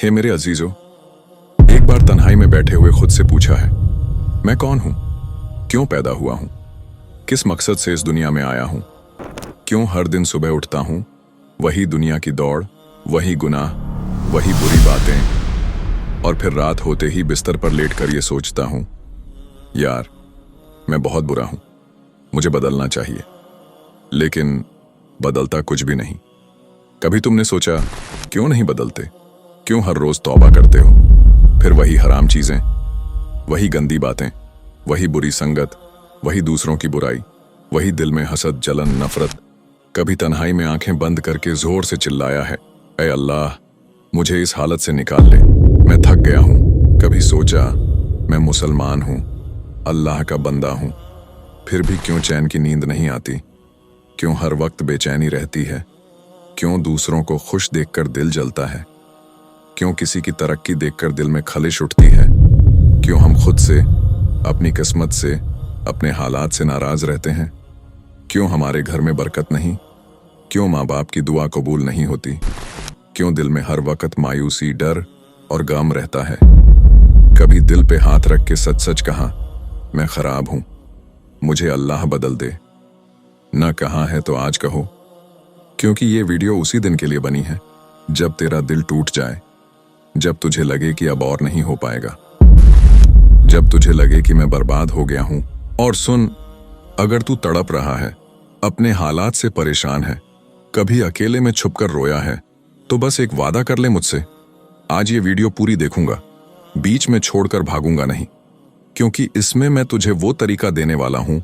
हे मेरे अजीजों, एक बार तन्हाई में बैठे हुए खुद से पूछा है, मैं कौन हूं? क्यों पैदा हुआ हूं? किस मकसद से इस दुनिया में आया हूं? क्यों हर दिन सुबह उठता हूं? वही दुनिया की दौड़, वही गुनाह, वही बुरी बातें, और फिर रात होते ही बिस्तर पर लेटकर ये सोचता हूं, यार मैं बहुत बुरा हूं, मुझे बदलना चाहिए। लेकिन बदलता कुछ भी नहीं। कभी तुमने सोचा क्यों नहीं बदलते? क्यों हर रोज तौबा करते हो? फिर वही हराम चीजें, वही गंदी बातें, वही बुरी संगत, वही दूसरों की बुराई, वही दिल में हसद, जलन, नफरत। कभी तन्हाई में आंखें बंद करके जोर से चिल्लाया है, ऐ अल्लाह मुझे इस हालत से निकाल ले, मैं थक गया हूं। कभी सोचा मैं मुसलमान हूं, अल्लाह का बंदा हूं, फिर भी क्यों चैन की नींद नहीं आती? क्यों हर वक्त बेचैनी रहती है? क्यों दूसरों को खुश देखकर दिल जलता है? क्यों किसी की तरक्की देखकर दिल में खलिश उठती है? क्यों हम खुद से, अपनी किस्मत से, अपने हालात से नाराज रहते हैं? क्यों हमारे घर में बरकत नहीं? क्यों माँ बाप की दुआ कबूल नहीं होती? क्यों दिल में हर वक्त मायूसी, डर और गम रहता है? कभी दिल पे हाथ रख के सच सच कहा, मैं खराब हूं, मुझे अल्लाह बदल दे? न कहा है तो आज कहो, क्योंकि ये वीडियो उसी दिन के लिए बनी है जब तेरा दिल टूट जाए, जब तुझे लगे कि अब और नहीं हो पाएगा, जब तुझे लगे कि मैं बर्बाद हो गया हूं। और सुन, अगर तू तड़प रहा है, अपने हालात से परेशान है, कभी अकेले में छुपकर रोया है, तो बस एक वादा कर ले मुझसे, आज ये वीडियो पूरी देखूंगा, बीच में छोड़कर भागूंगा नहीं। क्योंकि इसमें मैं तुझे वो तरीका देने वाला हूं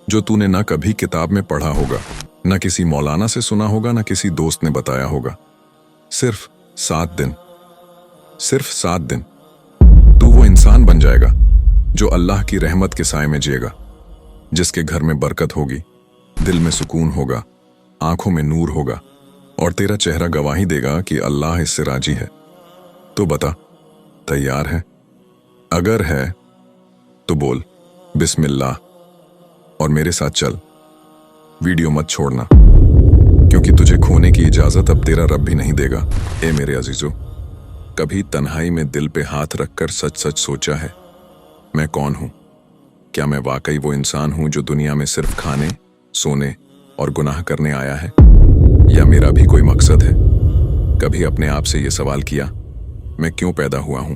जो तूने ना कभी किताब में पढ़ा होगा, ना किसी मौलाना से सुना होगा, ना किसी दोस्त ने बताया होगा। सिर्फ 7 दिन, सिर्फ 7 दिन तू वो इंसान बन जाएगा जो अल्लाह की रहमत के साए में जिएगा, जिसके घर में बरकत होगी, दिल में सुकून होगा, आंखों में नूर होगा, और तेरा चेहरा गवाही देगा कि अल्लाह इससे राजी है। तो बता, तैयार है? अगर है तो बोल बिस्मिल्लाह और मेरे साथ चल। वीडियो मत छोड़ना, क्योंकि तुझे खोने की इजाजत अब तेरा रब भी नहीं देगा। ए मेरे अजीजों, कभी तन्हाई में दिल पे हाथ रखकर सच सच सोचा है, मैं कौन हूं? क्या मैं वाकई वो इंसान हूं जो दुनिया में सिर्फ खाने, सोने और गुनाह करने आया है, या मेरा भी कोई मकसद है? कभी अपने आप से ये सवाल किया, मैं क्यों पैदा हुआ हूं?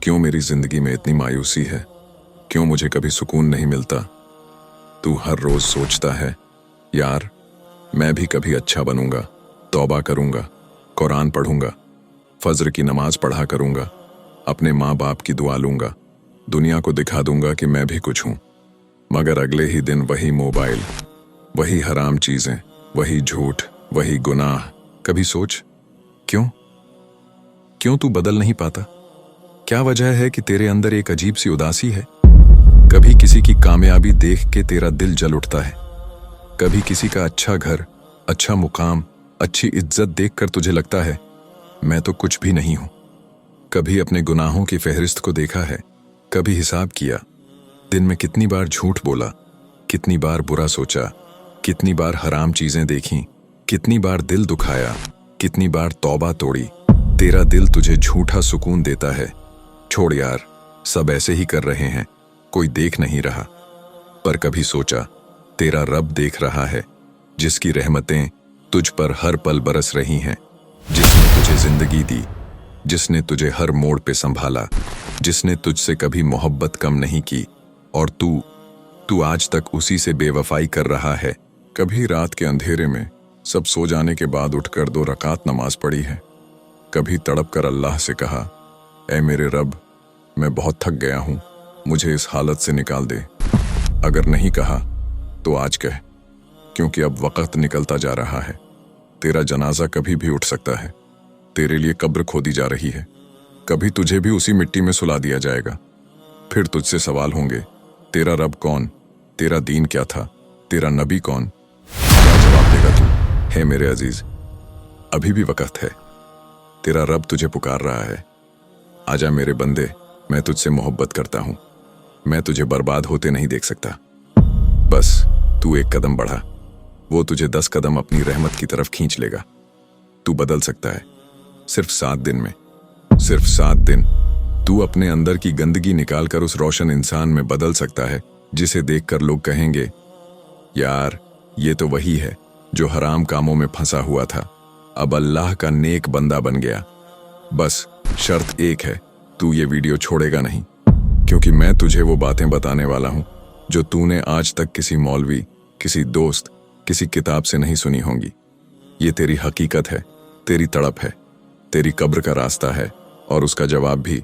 क्यों मेरी जिंदगी में इतनी मायूसी है? क्यों मुझे कभी सुकून नहीं मिलता? तू हर रोज सोचता है, यार मैं भी कभी अच्छा बनूंगा, तौबा करूंगा, कुरान पढ़ूंगा, फजर की नमाज पढ़ा करूंगा, अपने माँ बाप की दुआ लूंगा, दुनिया को दिखा दूंगा कि मैं भी कुछ हूं। मगर अगले ही दिन वही मोबाइल, वही हराम चीजें, वही झूठ, वही गुनाह। कभी सोच क्यों? क्यों तू बदल नहीं पाता? क्या वजह है कि तेरे अंदर एक अजीब सी उदासी है? कभी किसी की कामयाबी देख के तेरा दिल जल उठता है, कभी किसी का अच्छा घर, अच्छा मुकाम, अच्छी इज्जत देखकर तुझे लगता है मैं तो कुछ भी नहीं हूं। कभी अपने गुनाहों की फहरिस्त को देखा है, कभी हिसाब किया, दिन में कितनी बार झूठ बोला, कितनी बार बुरा सोचा, कितनी बार हराम चीजें देखी, कितनी बार दिल दुखाया, कितनी बार तौबा तोड़ी। तेरा दिल तुझे झूठा सुकून देता है। छोड़ यार, सब ऐसे ही कर रहे हैं, कोई देख नहीं रहा। पर कभी सोचा तेरा रब देख रहा है, जिसकी रहमतें तुझ पर हर पल बरस रही हैं, जिसने तुझे जिंदगी दी, जिसने तुझे हर मोड़ पे संभाला, जिसने तुझसे कभी मोहब्बत कम नहीं की, और तू आज तक उसी से बेवफाई कर रहा है। कभी रात के अंधेरे में सब सो जाने के बाद उठकर 2 रकात नमाज पढ़ी है? कभी तड़प कर अल्लाह से कहा, ऐ मेरे रब मैं बहुत थक गया हूं, मुझे इस हालत से निकाल दे? अगर नहीं कहा तो आज कह, क्योंकि अब वक्त निकलता जा रहा है। तेरा जनाजा कभी भी उठ सकता है, तेरे लिए कब्र खोदी जा रही है, कभी तुझे भी उसी मिट्टी में सुला दिया जाएगा। फिर तुझसे सवाल होंगे, तेरा रब कौन? तेरा दीन क्या था? तेरा नबी कौन? क्या जवाब देगा तू? है मेरे अजीज, अभी भी वक्त है, तेरा रब तुझे पुकार रहा है। आजा मेरे बंदे, मैं तुझसे मोहब्बत करता हूं, मैं तुझे बर्बाद होते नहीं देख सकता। बस तू एक कदम बढ़ा, वो तुझे 10 कदम अपनी रहमत की तरफ खींच लेगा। तू बदल सकता है, सिर्फ 7 दिन में। सिर्फ 7 दिन तू अपने अंदर की गंदगी निकालकर उस रोशन इंसान में बदल सकता है जिसे देखकर लोग कहेंगे, यार ये तो वही है जो हराम कामों में फंसा हुआ था, अब अल्लाह का नेक बंदा बन गया। बस शर्त एक है, तू ये वीडियो छोड़ेगा नहीं, क्योंकि मैं तुझे वो बातें बताने वाला हूं जो तूने आज तक किसी मौलवी, किसी दोस्त, किसी किताब से नहीं सुनी होंगी। ये तेरी हकीकत है, तेरी तड़प है, तेरी कब्र का रास्ता है और उसका जवाब भी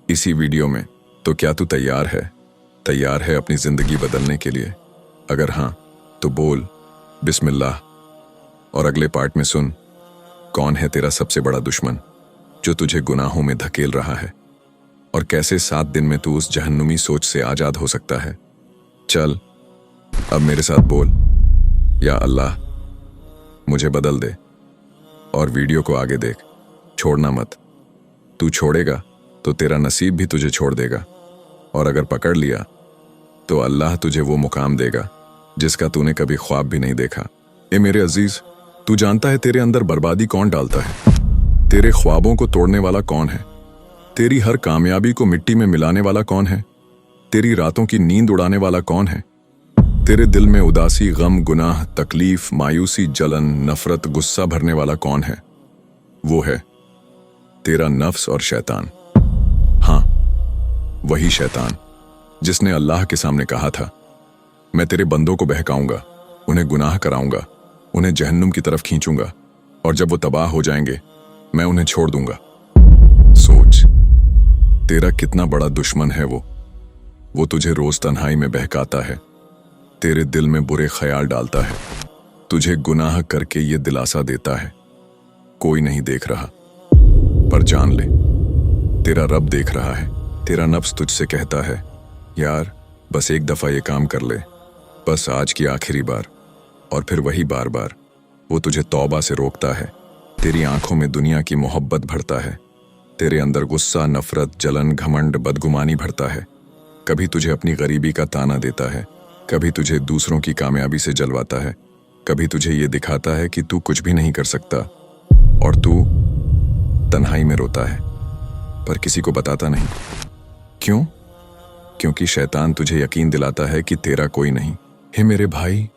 इसी वीडियो में। तो क्या तू तैयार है? तैयार है अपनी जिंदगी बदलने के लिए? अगर हां तो बोल बिस्मिल्लाह और अगले पार्ट में सुन कौन है तेरा सबसे बड़ा दुश्मन जो तुझे गुनाहों में धकेल रहा है और कैसे 7 दिन में तू उस जहन्नुमी सोच से आजाद हो सकता है। चल अब मेरे साथ बोल, या अल्लाह मुझे बदल दे, और वीडियो को आगे देख, छोड़ना मत। तू छोड़ेगा तो तेरा नसीब भी तुझे छोड़ देगा, और अगर पकड़ लिया तो अल्लाह तुझे वो मुकाम देगा जिसका तूने कभी ख्वाब भी नहीं देखा। ए मेरे अजीज, तू जानता है तेरे अंदर बर्बादी कौन डालता है? तेरे ख्वाबों को तोड़ने वाला कौन है? तेरी हर कामयाबी को मिट्टी में मिलाने वाला कौन है? तेरी रातों की नींद उड़ाने वाला कौन है? तेरे दिल में उदासी, गम, गुनाह, तकलीफ, मायूसी, जलन, नफरत, गुस्सा भरने वाला कौन है? वो है तेरा नफ्स और शैतान। हाँ, वही शैतान जिसने अल्लाह के सामने कहा था, मैं तेरे बंदों को बहकाऊंगा, उन्हें गुनाह कराऊंगा, उन्हें जहन्नुम की तरफ खींचूंगा, और जब वो तबाह हो जाएंगे मैं उन्हें छोड़ दूंगा। सोच, तेरा कितना बड़ा दुश्मन है वो तुझे रोज तन्हाई में बहकाता है, तेरे दिल में बुरे ख्याल डालता है, तुझे गुनाह करके ये दिलासा देता है कोई नहीं देख रहा। पर जान ले, तेरा रब देख रहा है। तेरा नफ्स तुझसे कहता है, यार बस एक दफा ये काम कर ले, बस आज की आखिरी बार। और फिर वही बार बार वो तुझे तौबा से रोकता है। तेरी आंखों में दुनिया की मोहब्बत भरता है, तेरे अंदर गुस्सा, नफरत, जलन, घमंड, बदगुमानी भरता है। कभी तुझे अपनी गरीबी का ताना देता है, कभी तुझे दूसरों की कामयाबी से जलवाता है, कभी तुझे ये दिखाता है कि तू कुछ भी नहीं कर सकता, और तू तन्हाई में रोता है पर किसी को बताता नहीं। क्यों? क्योंकि शैतान तुझे यकीन दिलाता है कि तेरा कोई नहीं। हे मेरे भाई,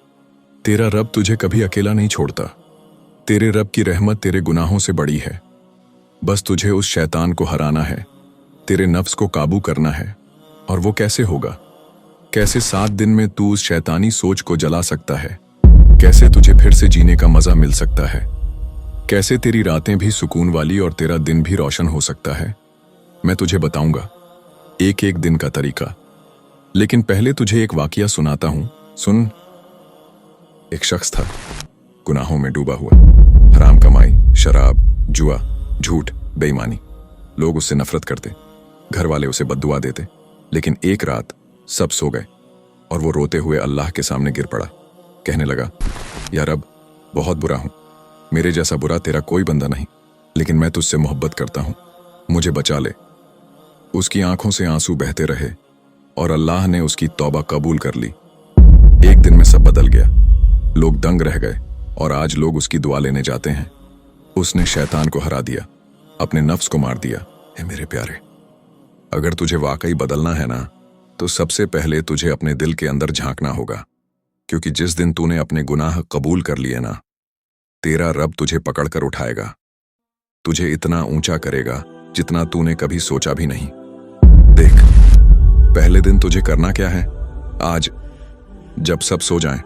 तेरा रब तुझे कभी अकेला नहीं छोड़ता। तेरे रब की रहमत तेरे गुनाहों से बड़ी है। बस तुझे उस शैतान को हराना है, तेरे नफ्स को काबू करना है। और वो कैसे होगा? कैसे 7 दिन में तू उस शैतानी सोच को जला सकता है? कैसे तुझे फिर से जीने का मजा मिल सकता है? कैसे तेरी रातें भी सुकून वाली और तेरा दिन भी रोशन हो सकता है? मैं तुझे बताऊंगा एक एक दिन का तरीका। लेकिन पहले तुझे एक वाकया सुनाता हूं, सुन। एक शख्स था गुनाहों में डूबा हुआ, हराम कमाई, शराब, जुआ, झूठ, बेईमानी। लोग उससे नफरत करते, घर वाले उसे बद्दुआ देते। लेकिन एक रात सब सो गए और वो रोते हुए अल्लाह के सामने गिर पड़ा। कहने लगा, या रब, बहुत बुरा हूं, मेरे जैसा बुरा तेरा कोई बंदा नहीं, लेकिन मैं तुझसे मोहब्बत करता हूं, मुझे बचा ले। उसकी आंखों से आंसू बहते रहे और अल्लाह ने उसकी तौबा कबूल कर ली। एक दिन में सब बदल गया, लोग दंग रह गए और आज लोग उसकी दुआ लेने जाते हैं। उसने शैतान को हरा दिया, अपने नफ्स को मार दिया। हे मेरे प्यारे, अगर तुझे वाकई बदलना है ना, तो सबसे पहले तुझे अपने दिल के अंदर झांकना होगा, क्योंकि जिस दिन तूने अपने गुनाह कबूल कर लिए ना, तेरा रब तुझे पकड़कर उठाएगा, तुझे इतना ऊंचा करेगा जितना तूने कभी सोचा भी नहीं। देख, पहले दिन तुझे करना क्या है? आज जब सब सो जाएं,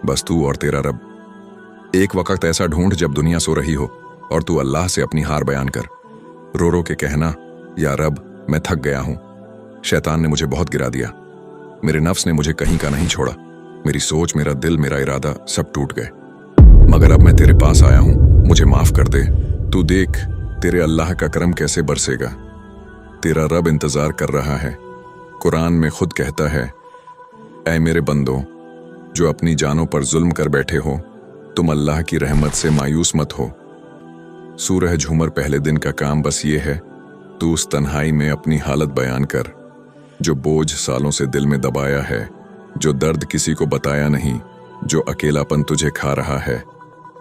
बस तू और तेरा रब एक वक्त ऐसा ढूंढ जब दुनिया सो रही हो और तू अल्लाह से अपनी हार बयान कर। रो रो के कहना, या रब, मैं थक गया हूं, शैतान ने मुझे बहुत गिरा दिया, मेरे नफ्स ने मुझे कहीं का नहीं छोड़ा, मेरी सोच, मेरा दिल, मेरा इरादा सब टूट गए, मगर अब मैं तेरे पास आया हूं, मुझे माफ कर दे। तू देख तेरे अल्लाह का करम कैसे बरसेगा। तेरा रब इंतजार कर रहा है। कुरान में खुद कहता है, ऐ मेरे बंदों जो अपनी जानों पर जुल्म कर बैठे हो, तुम अल्लाह की रहमत से मायूस मत हो। सूरह झूमर पहले दिन का काम बस ये है, तू उस तन्हाई में अपनी हालत बयान कर, जो बोझ सालों से दिल में दबाया है, जो दर्द किसी को बताया नहीं, जो अकेलापन तुझे खा रहा है,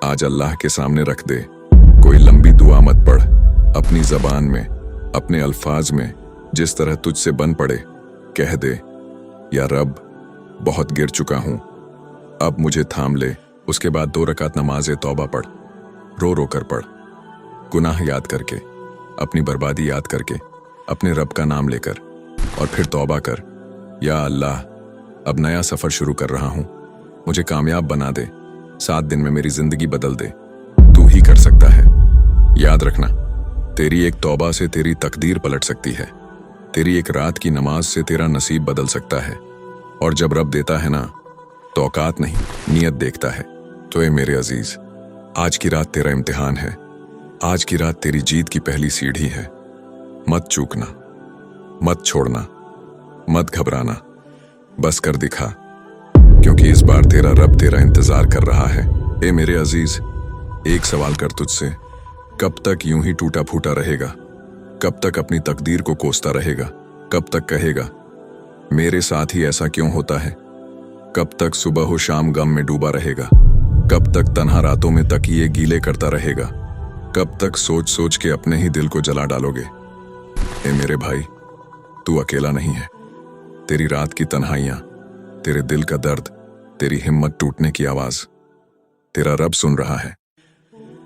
आज अल्लाह के सामने रख दे। कोई लंबी दुआ मत पढ़, अपनी जबान में अपने अल्फाज में जिस तरह तुझसे बन पड़े कह दे, या रब बहुत गिर चुका हूं, अब मुझे थाम ले। उसके बाद 2 रकात नमाज़े तौबा पढ़, रो रो कर पढ़, गुनाह याद करके, अपनी बर्बादी याद करके, अपने रब का नाम लेकर, और फिर तौबा कर, या अल्लाह अब नया सफ़र शुरू कर रहा हूं, मुझे कामयाब बना दे, 7 दिन में मेरी ज़िंदगी बदल दे, तू ही कर सकता है। याद रखना, तेरी एक तौबा से तेरी तकदीर पलट सकती है, तेरी एक रात की नमाज से तेरा नसीब बदल सकता है। और जब रब देता है ना, तो औकात नहीं नियत देखता है। तो ए मेरे अजीज, आज की रात तेरा इम्तिहान है, आज की रात तेरी जीत की पहली सीढ़ी है। मत चूकना, मत छोड़ना, मत घबराना, बस कर दिखा, क्योंकि इस बार तेरा रब तेरा इंतजार कर रहा है। ए मेरे अजीज, एक सवाल कर तुझसे, कब तक यूं ही टूटा फूटा रहेगा? कब तक अपनी तकदीर को कोसता रहेगा? कब तक कहेगा मेरे साथ ही ऐसा क्यों होता है? कब तक सुबह हो शाम गम में डूबा रहेगा? कब तक तन्हा रातों में तकिए गीले करता रहेगा? कब तक सोच सोच के अपने ही दिल को जला डालोगे? ए मेरे भाई, तू अकेला नहीं है। तेरी रात की तन्हाइयां, तेरे दिल का दर्द, तेरी हिम्मत टूटने की आवाज, तेरा रब सुन रहा है।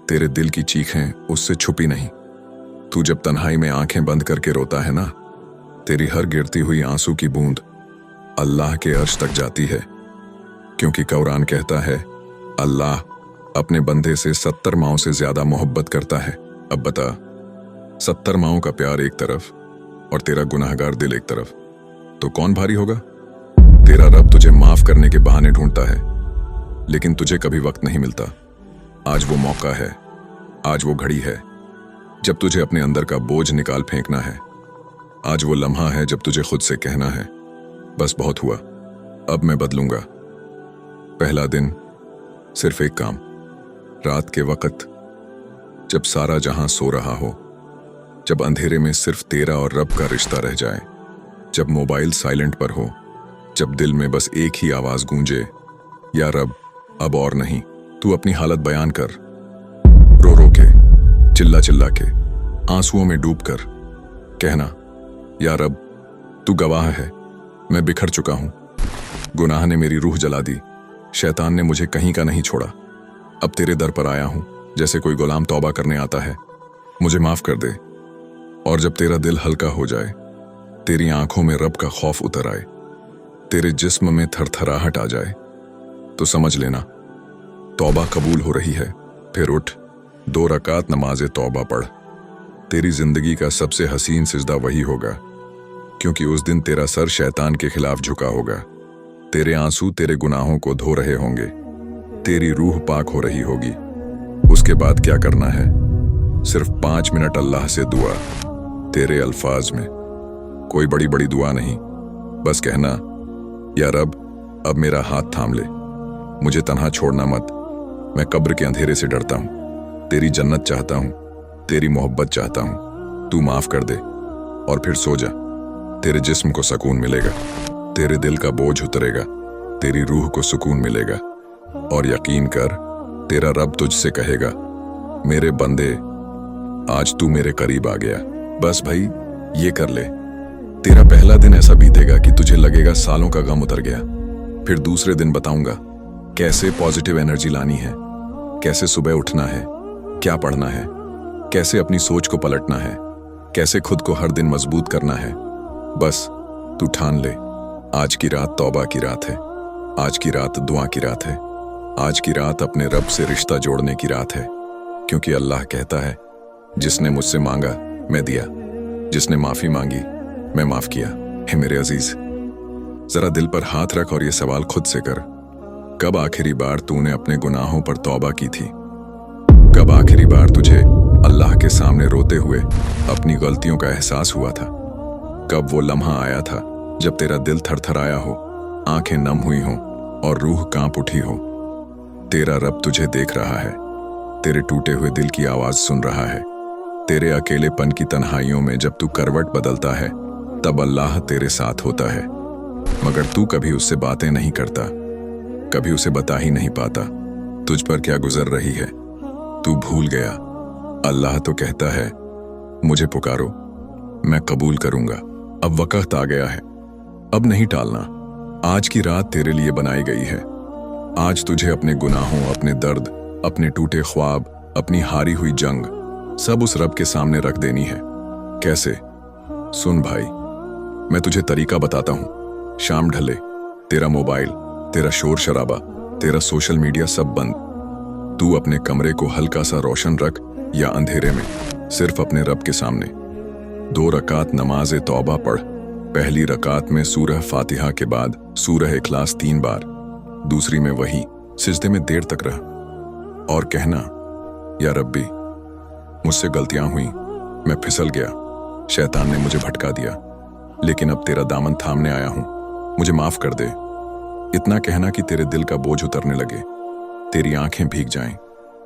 तेरे दिल की चीखें उससे छुपी नहीं। तू जब तन्हाई में आंखें बंद करके रोता है ना, तेरी हर गिरती हुई आंसू की बूंद अल्लाह के अर्श तक जाती है, क्योंकि कुरान कहता है अल्लाह अपने बंदे से 70 माओं से ज्यादा मोहब्बत करता है। अब बता, 70 माओं का प्यार एक तरफ और तेरा गुनाहगार दिल एक तरफ, तो कौन भारी होगा? तेरा रब तुझे माफ करने के बहाने ढूंढता है, लेकिन तुझे कभी वक्त नहीं मिलता। आज वो मौका है, आज वो घड़ी है जब तुझे अपने अंदर का बोझ निकाल फेंकना है। आज वो लम्हा है जब तुझे खुद से कहना है बस बहुत हुआ, अब मैं बदलूंगा। पहला दिन, सिर्फ एक काम, रात के वक्त जब सारा जहां सो रहा हो, जब अंधेरे में सिर्फ तेरा और रब का रिश्ता रह जाए, जब मोबाइल साइलेंट पर हो, जब दिल में बस एक ही आवाज गूंजे, या रब अब और नहीं। तू अपनी हालत बयान कर, रो रो के, चिल्ला चिल्ला के, आंसुओं में डूब कर कहना, या रब तू गवाह है, मैं बिखर चुका हूं, गुनाह ने मेरी रूह जला दी, शैतान ने मुझे कहीं का नहीं छोड़ा, अब तेरे दर पर आया हूं जैसे कोई गुलाम तौबा करने आता है, मुझे माफ कर दे। और जब तेरा दिल हल्का हो जाए, तेरी आंखों में रब का खौफ उतर आए, तेरे जिस्म में थरथराहट आ जाए, तो समझ लेना तौबा कबूल हो रही है। फिर उठ, 2 रकात नमाज़े तौबा पढ़। तेरी जिंदगी का सबसे हसीन सिजदा वही होगा, क्योंकि उस दिन तेरा सर शैतान के खिलाफ झुका होगा, तेरे आंसू तेरे गुनाहों को धो रहे होंगे, तेरी रूह पाक हो रही होगी। उसके बाद क्या करना है? सिर्फ 5 मिनट अल्लाह से दुआ, तेरे अल्फाज में, कोई बड़ी बड़ी दुआ नहीं, बस कहना, या रब अब मेरा हाथ थाम ले, मुझे तन्हा छोड़ना मत, मैं कब्र के अंधेरे से डरता हूं, तेरी जन्नत चाहता हूं, तेरी मोहब्बत चाहता हूं, तू माफ कर दे। और फिर सो जा, तेरे जिस्म को सुकून मिलेगा, तेरे दिल का बोझ उतरेगा, तेरी रूह को सुकून मिलेगा। और यकीन कर, तेरा रब तुझसे कहेगा, मेरे बंदे आज तू मेरे करीब आ गया, बस भाई ये कर ले। तेरा पहला दिन ऐसा बीतेगा कि तुझे लगेगा सालों का गम उतर गया। फिर दूसरे दिन बताऊंगा कैसे पॉजिटिव एनर्जी लानी है, कैसे सुबह उठना है, क्या पढ़ना है, कैसे अपनी सोच को पलटना है, कैसे खुद को हर दिन मजबूत करना है। बस तू ठान ले, आज की रात तौबा की रात है, आज की रात दुआ की रात है, आज की रात अपने रब से रिश्ता जोड़ने की रात है, क्योंकि अल्लाह कहता है जिसने मुझसे मांगा मैं दिया, जिसने माफी मांगी मैं माफ किया। हे मेरे अजीज, जरा दिल पर हाथ रख और ये सवाल खुद से कर, कब आखिरी बार तूने अपने गुनाहों पर तौबा की थी? कब आखिरी बार तुझे अल्लाह के सामने रोते हुए अपनी गलतियों का एहसास हुआ था? कब वो लम्हा आया था जब तेरा दिल थरथराया हो, आंखें नम हुई हों और रूह कांप उठी हो? तेरा रब तुझे देख रहा है, तेरे टूटे हुए दिल की आवाज सुन रहा है, तेरे अकेलेपन की तन्हाइयों में जब तू करवट बदलता है तब अल्लाह तेरे साथ होता है, मगर तू कभी उससे बातें नहीं करता, कभी उसे बता ही नहीं पाता तुझ पर क्या गुजर रही है। तू भूल गया, अल्लाह तो कहता है मुझे पुकारो, मैं कबूल करूंगा। अब वक्त आ गया है, अब नहीं टालना। आज की रात तेरे लिए बनाई गई है। आज तुझे अपने गुनाहों, अपने दर्द, अपने टूटे ख्वाब, अपनी हारी हुई जंग सब उस रब के सामने रख देनी है। कैसे? सुन भाई, मैं तुझे तरीका बताता हूं। शाम ढले, तेरा मोबाइल, तेरा शोर शराबा, तेरा सोशल मीडिया सब बंद। तू अपने कमरे को हल्का सा रोशन रख या अंधेरे में, सिर्फ अपने रब के सामने 2 रकात नमाज तौबा पढ़। पहली रकात में सूरह फातिहा के बाद सूरह इखलास 3 बार, दूसरी में वही सिजदे में देर तक रह और कहना, या रब्बी, मुझसे गलतियां हुई, मैं फिसल गया, शैतान ने मुझे भटका दिया, लेकिन अब तेरा दामन थामने आया हूं, मुझे माफ कर दे। इतना कहना कि तेरे दिल का बोझ उतरने लगे, तेरी आंखें भीग जाएं,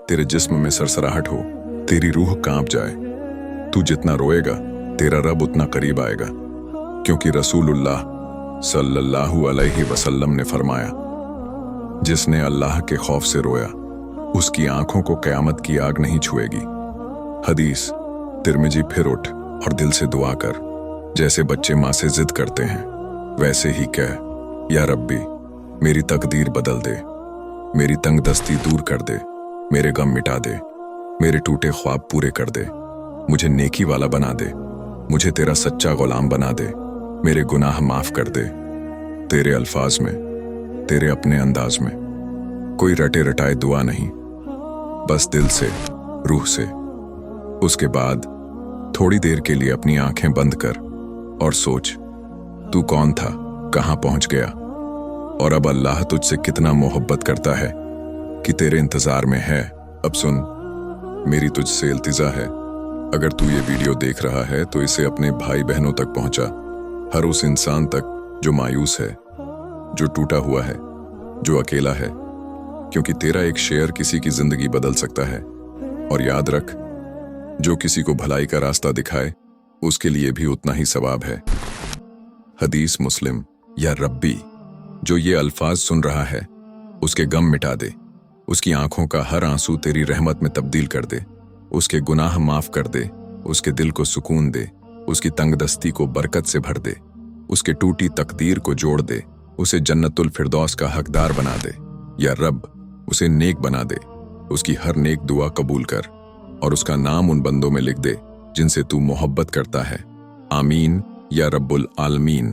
तेरे जिस्म में सरसराहट हो, तेरी रूह कांप जाए। तू जितना रोएगा, तेरा रब उतना करीब आएगा, क्योंकि रसूलुल्लाह सल्लल्लाहु अलैहि वसल्लम ने फरमाया, जिसने अल्लाह के खौफ से रोया, उसकी आंखों को कयामत की आग नहीं छुएगी। हदीस। तिरमिजी। फिर उठ और दिल से दुआ कर, जैसे बच्चे माँ से जिद करते हैं वैसे ही कह, या रब्बी, मेरी तकदीर बदल दे, मेरी तंग दस्ती दूर कर दे, मेरे गम मिटा दे, मेरे टूटे ख्वाब पूरे कर दे, मुझे नेकी वाला बना दे, मुझे तेरा सच्चा गुलाम बना दे, मेरे गुनाह माफ कर दे। तेरे अल्फाज में, तेरे अपने अंदाज में, कोई रटे रटाए दुआ नहीं, बस दिल से, रूह से। उसके बाद थोड़ी देर के लिए अपनी आंखें बंद कर और सोच, तू कौन था, कहां पहुंच गया, और अब अल्लाह तुझसे कितना मोहब्बत करता है कि तेरे इंतजार में है। अब सुन, मेरी तुझसे इल्तिजा है, अगर तू ये वीडियो देख रहा है तो इसे अपने भाई बहनों तक पहुंचा, हर उस इंसान तक जो मायूस है, जो टूटा हुआ है, जो अकेला है, क्योंकि तेरा एक शेयर किसी की जिंदगी बदल सकता है। और याद रख, जो किसी को भलाई का रास्ता दिखाए, उसके लिए भी उतना ही सवाब है। हदीस। मुस्लिम। या रब्बी, जो ये अल्फाज सुन रहा है, उसके गम मिटा दे, उसकी आंखों का हर आंसू तेरी रहमत में तब्दील कर दे, उसके गुनाह माफ कर दे, उसके दिल को सुकून दे, उसकी तंगदस्ती को बरकत से भर दे, उसके टूटी तकदीर को जोड़ दे, उसे जन्नतुल फिरदौस का हकदार बना दे। या रब, उसे नेक बना दे, उसकी हर नेक दुआ कबूल कर और उसका नाम उन बंदों में लिख दे जिनसे तू मोहब्बत करता है। आमीन या रब्बुल आलमीन।